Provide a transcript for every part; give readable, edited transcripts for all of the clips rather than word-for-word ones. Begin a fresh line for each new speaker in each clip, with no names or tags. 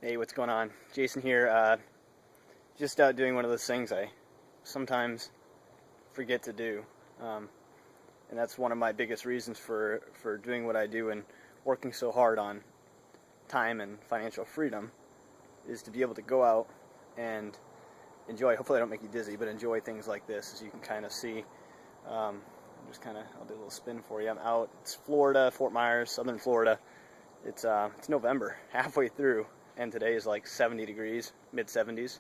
Hey, what's going on? Jason here. Just doing one of those things I sometimes forget to do, and that's one of my biggest reasons for doing what I do and working so hard on time and financial freedom is to be able to go out and enjoy. Hopefully, I don't make you dizzy, but enjoy things like this, as you can kind of see. I'll do a little spin for you. I'm out. It's Florida, Fort Myers, southern Florida. It's November, halfway through. And today is like 70 degrees, mid 70s.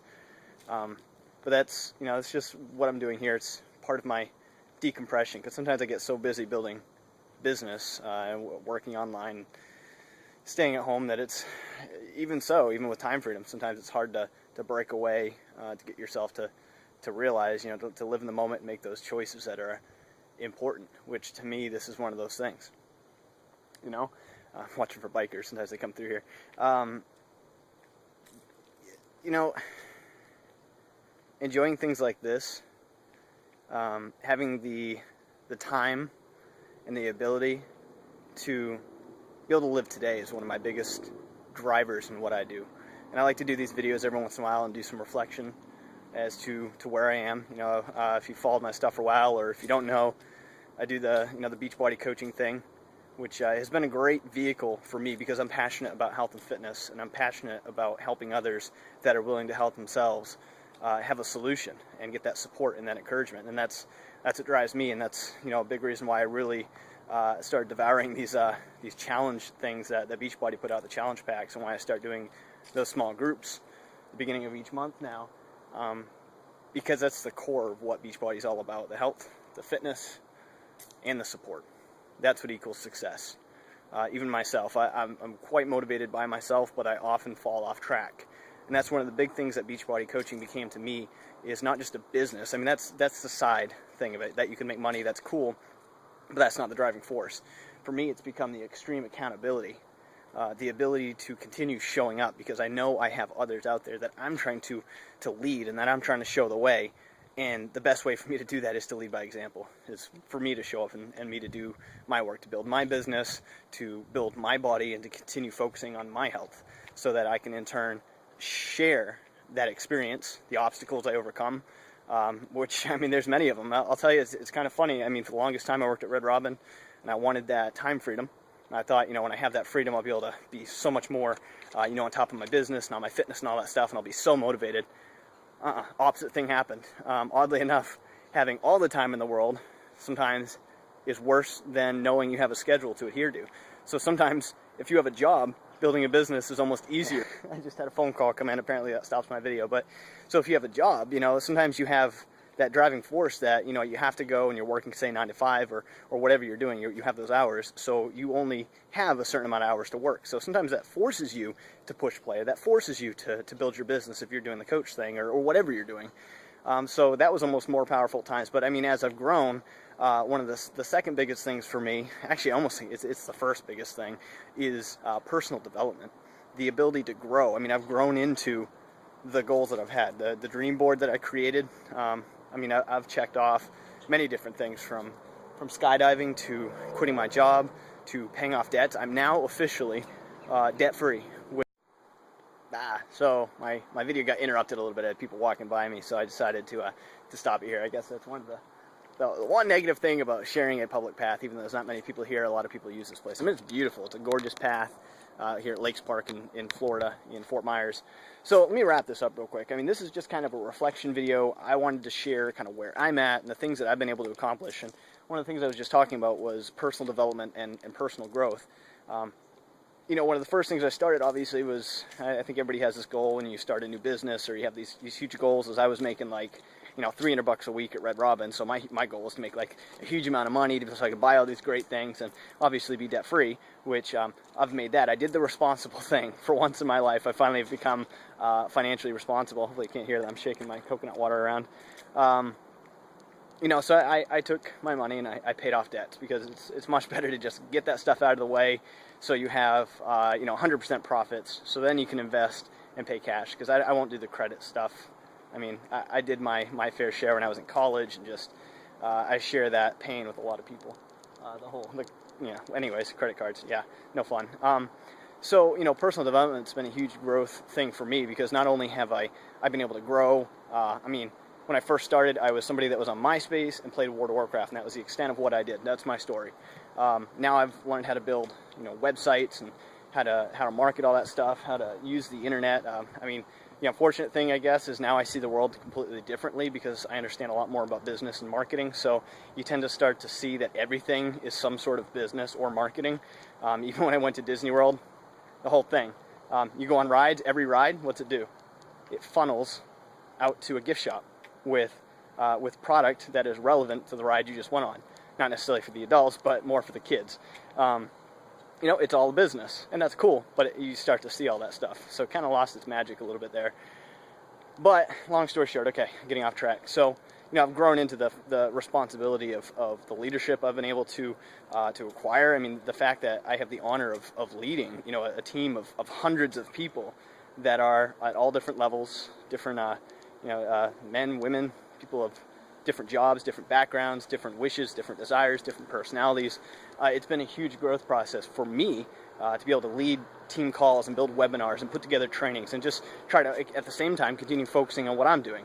But that's, it's just what I'm doing here. It's part of my decompression, because sometimes I get so busy building business and working online, staying at home, that it's, even with time freedom, sometimes it's hard to break away, to get yourself to realize, to live in the moment and make those choices that are important, which to me, this is one of those things. Watching for bikers, sometimes they come through here. Enjoying things like this, having the time and the ability to be able to live today is one of my biggest drivers in what I do. And I like to do these videos every once in a while and do some reflection as to where I am. If you followed my stuff for a while, or if you don't know, I do the Beachbody coaching thing, which has been a great vehicle for me because I'm passionate about health and fitness, and I'm passionate about helping others that are willing to help themselves have a solution and get that support and that encouragement. And that's what drives me, and that's a big reason why I really started devouring these challenge things that Beachbody put out, the challenge packs, and why I start doing those small groups at the beginning of each month now, because that's the core of what Beachbody is all about: the health, the fitness, and the support. That's what equals success. Even myself, I'm quite motivated by myself, but I often fall off track. And that's one of the big things that Beachbody coaching became to me, is not just a business. I mean, that's the side thing of it, that you can make money, that's cool, but that's not the driving force. For me, it's become the extreme accountability, the ability to continue showing up, because I know I have others out there that I'm trying to lead, and that I'm trying to show the way. And the best way for me to do that is to lead by example, is for me to show up and me to do my work, to build my business, to build my body, and to continue focusing on my health, so that I can in turn share that experience, the obstacles I overcome, which, I mean, there's many of them. I'll tell you, it's kind of funny. I mean, for the longest time I worked at Red Robin, and I wanted that time freedom. And I thought, when I have that freedom, I'll be able to be so much more, on top of my business and all my fitness and all that stuff, and I'll be so motivated. Opposite thing happened. Oddly enough, having all the time in the world sometimes is worse than knowing you have a schedule to adhere to. So sometimes, if you have a job, building a business is almost easier. I just had a phone call come in, apparently that stops my video. But so if you have a job, sometimes you have that driving force that, you have to go and you're working, say, 9 to 5 or whatever you're doing. You have those hours, so you only have a certain amount of hours to work. So sometimes that forces you to push play. That forces you to build your business if you're doing the coach thing or whatever you're doing. So that was almost more powerful at times. But I mean, as I've grown, one of the second biggest things for me, actually almost it's the first biggest thing, is personal development. The ability to grow. I mean, I've grown into the goals that I've had. The dream board that I created, I've checked off many different things, from skydiving to quitting my job to paying off debts. I'm now officially debt-free. So my video got interrupted a little bit. I had people walking by me, so I decided to stop it here. I guess that's one of the one negative thing about sharing a public path, even though there's not many people here. A lot of people use this place. I mean, it's beautiful. It's a gorgeous path here at Lakes Park in Florida, in Fort Myers. So let me wrap this up real quick. I mean, this is just kind of a reflection video. I wanted to share kind of where I'm at and the things that I've been able to accomplish. And one of the things I was just talking about was personal development and personal growth. One of the first things I started, obviously, was, I think everybody has this goal when you start a new business, or you have these huge goals. As I was making like, $300 a week at Red Robin, so my goal was to make like a huge amount of money so I could buy all these great things and obviously be debt free, which I've made that. I did the responsible thing for once in my life. I finally have become financially responsible. Hopefully you can't hear that I'm shaking my coconut water around. So I took my money and I paid off debts, because it's much better to just get that stuff out of the way, so you have 100% profits, so then you can invest and pay cash, because I won't do the credit stuff. I mean, I did my fair share when I was in college, and just I share that pain with a lot of people. Anyways, credit cards, yeah, no fun. So, personal development's been a huge growth thing for me, because not only have I've been able to grow. When I first started, I was somebody that was on MySpace and played World of Warcraft, and that was the extent of what I did. That's my story. Now I've learned how to build, websites, and how to market all that stuff, how to use the internet. The unfortunate thing, I guess, is now I see the world completely differently, because I understand a lot more about business and marketing. So you tend to start to see that everything is some sort of business or marketing. Even when I went to Disney World, the whole thing. You go on rides, every ride, what's it do? It funnels out to a gift shop with product that is relevant to the ride you just went on. Not necessarily for the adults, but more for the kids. It's all a business, and that's cool, but you start to see all that stuff. So it kind of lost its magic a little bit there. But long story short, okay, getting off track. So, I've grown into the responsibility of the leadership I've been able to acquire. The fact that I have the honor of leading, a team of hundreds of people that are at all different levels, different, men, women, people of different jobs, different backgrounds, different wishes, different desires, different personalities. It's been a huge growth process for me to be able to lead team calls and build webinars and put together trainings and just try to, at the same time, continue focusing on what I'm doing.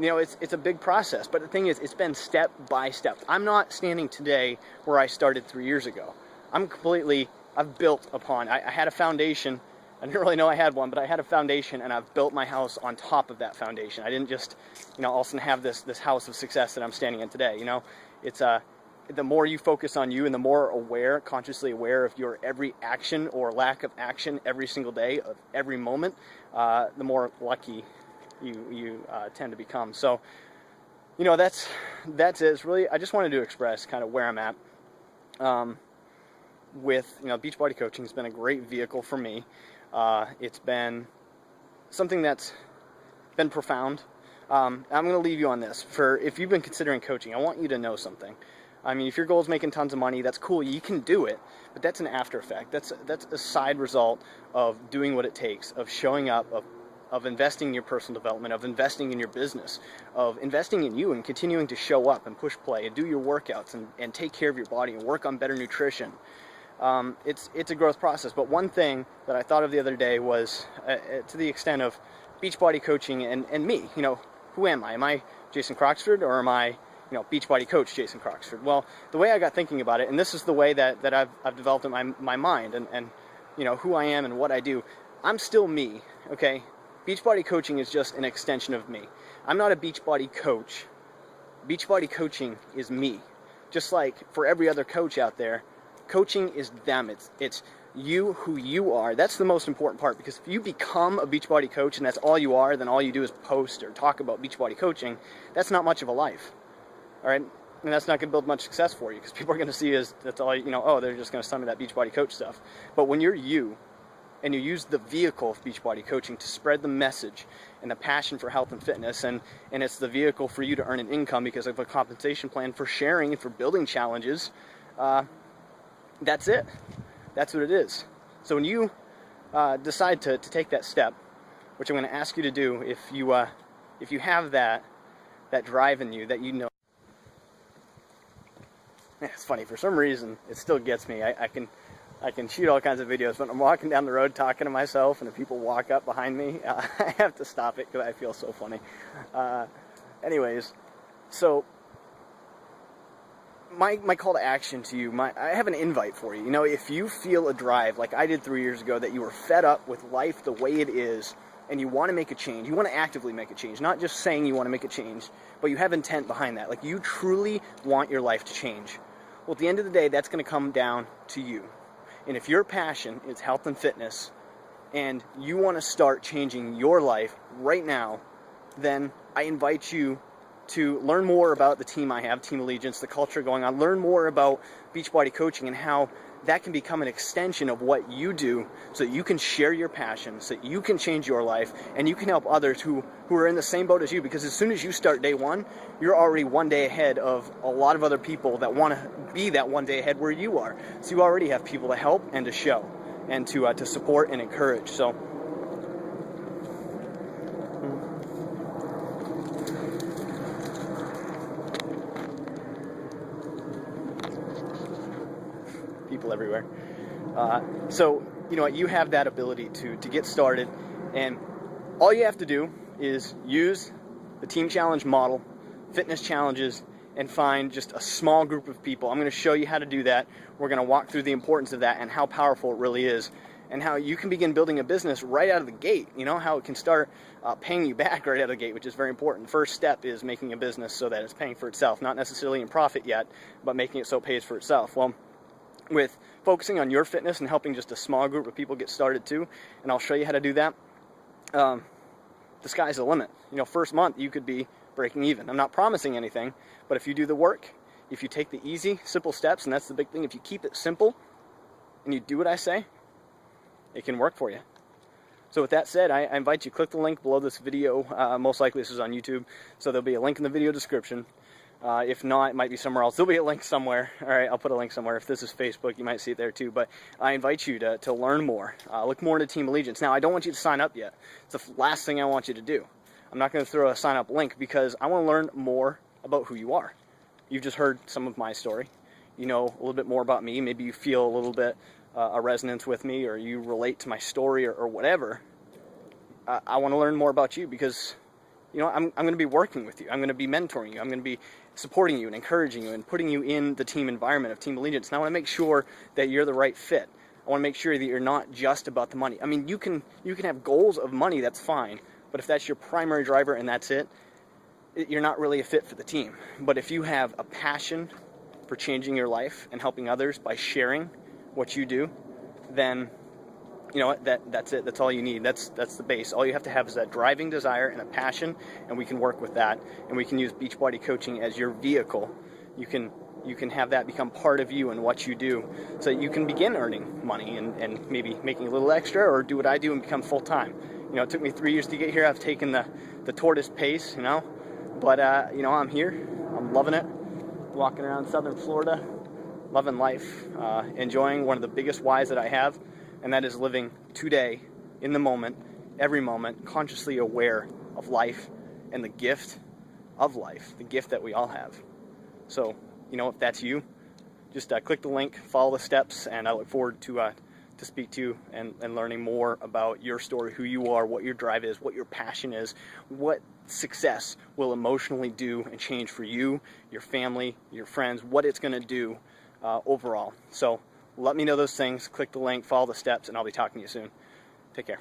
It's a big process, but the thing is, it's been step by step. I'm not standing today where I started 3 years ago. I've built upon, I had a foundation. I didn't really know I had one, but I had a foundation, and I've built my house on top of that foundation. I didn't just, all of a sudden have this house of success that I'm standing in today. It's the more you focus on you, and the more consciously aware of your every action or lack of action every single day of every moment, the more lucky you tend to become. So, that's it. It's really, I just wanted to express kind of where I'm at. With Beachbody coaching has been a great vehicle for me. It's been something that's been profound. I'm going to leave you on this. If you've been considering coaching, I want you to know something. If your goal is making tons of money, that's cool. You can do it, but that's an after effect. That's a side result of doing what it takes, of showing up, of investing in your personal development, of investing in your business, of investing in you and continuing to show up and push play and do your workouts and take care of your body and work on better nutrition. It's a growth process. But one thing that I thought of the other day was to the extent of Beachbody coaching and me. Who am I? Am I Jason Croxford, or am I Beachbody coach Jason Croxford? Well, the way I got thinking about it, and this is the way that I've developed in my mind and who I am and what I do, I'm still me, okay? Beachbody coaching is just an extension of me. I'm not a Beachbody coach. Beachbody coaching is me. Just like for every other coach out there, coaching is them. It's you, who you are. That's the most important part, because if you become a Beachbody coach and that's all you are, then all you do is post or talk about Beachbody coaching, that's not much of a life. All right? And that's not going to build much success for you, because people are going to see that's all, they're just going to send me that Beachbody coach stuff. But when you're you, and you use the vehicle of Beachbody coaching to spread the message and the passion for health and fitness, and it's the vehicle for you to earn an income because of a compensation plan for sharing and for building challenges, that's it. That's what it is. So when you decide to take that step, which I'm going to ask you to do, if you have that drive in you, that it's funny, for some reason it still gets me. I can shoot all kinds of videos, but I'm walking down the road talking to myself, and if people walk up behind me, I have to stop it because I feel so funny. Anyways, so my call to action to you, I have an invite for you. If you feel a drive like I did 3 years ago, that you were fed up with life the way it is, and you want to make a change, you want to actively make a change, not just saying you want to make a change, but you have intent behind that. Like, you truly want your life to change. Well, at the end of the day, that's going to come down to you. And if your passion is health and fitness, and you want to start changing your life right now, then I invite you to learn more about the team I have, Team Allegiance, the culture going on. Learn more about Beachbody coaching and how that can become an extension of what you do, so that you can share your passion, so that you can change your life, and you can help others who are in the same boat as you. Because as soon as you start day one, you're already one day ahead of a lot of other people that want to be that one day ahead where you are. So you already have people to help and to show and to support and encourage. So people everywhere. So you know what, you have that ability to get started, and all you have to do is use the team challenge model, fitness challenges, and find just a small group of people. I'm going to show you how to do that. We're going to walk through the importance of that and how powerful it really is, and how you can begin building a business right out of the gate. You know, how it can start paying you back right out of the gate, which is very important. First step is making a business so that it's paying for itself, not necessarily in profit yet, but making it so it pays for itself. Well, with focusing on your fitness and helping just a small group of people get started too, and I'll show you how to do that, the sky's the limit. You know, first month you could be breaking even. I'm not promising anything, but if you do the work, if you take the easy, simple steps, and that's the big thing, if you keep it simple and you do what I say, it can work for you. So with that said, I invite you to click the link below this video. Most likely this is on YouTube, so there'll be a link in the video description. If not, it might be somewhere else. There'll be a link somewhere. All right, I'll put a link somewhere. If this is Facebook, you might see it there too. But I invite you to learn more, look more into Team Allegiance. Now, I don't want you to sign up yet. It's the last thing I want you to do. I'm not going to throw a sign up link because I want to learn more about who you are. You've just heard some of my story. You know a little bit more about me. Maybe you feel a little bit a resonance with me, or you relate to my story, or whatever. I want to learn more about you because, you know, I'm going to be working with you. I'm going to be mentoring you. I'm going to be supporting you and encouraging you and putting you in the team environment of Team Allegiance. And I want to make sure that you're the right fit. I want to make sure that you're not just about the money. I mean, you can have goals of money, that's fine. But if that's your primary driver and that's it, you're not really a fit for the team. But if you have a passion for changing your life and helping others by sharing what you do, then you know what, that's it. That's all you need. That's the base. All you have to have is that driving desire and a passion, and we can work with that. And we can use Beachbody coaching as your vehicle. You can have that become part of you and what you do, so that you can begin earning money and maybe making a little extra, or do what I do and become full-time. You know, it took me 3 years to get here. I've taken the tortoise pace, you know, but you know, I'm here. I'm loving it. Walking around Southern Florida, loving life, enjoying one of the biggest whys that I have, and that is living today, in the moment, every moment, consciously aware of life and the gift of life, the gift that we all have. So, you know, if that's you, just click the link, follow the steps, and I look forward to speak to you and learning more about your story, who you are, what your drive is, what your passion is, what success will emotionally do and change for you, your family, your friends, what it's going to do overall. So let me know those things. Click the link, follow the steps, and I'll be talking to you soon. Take care.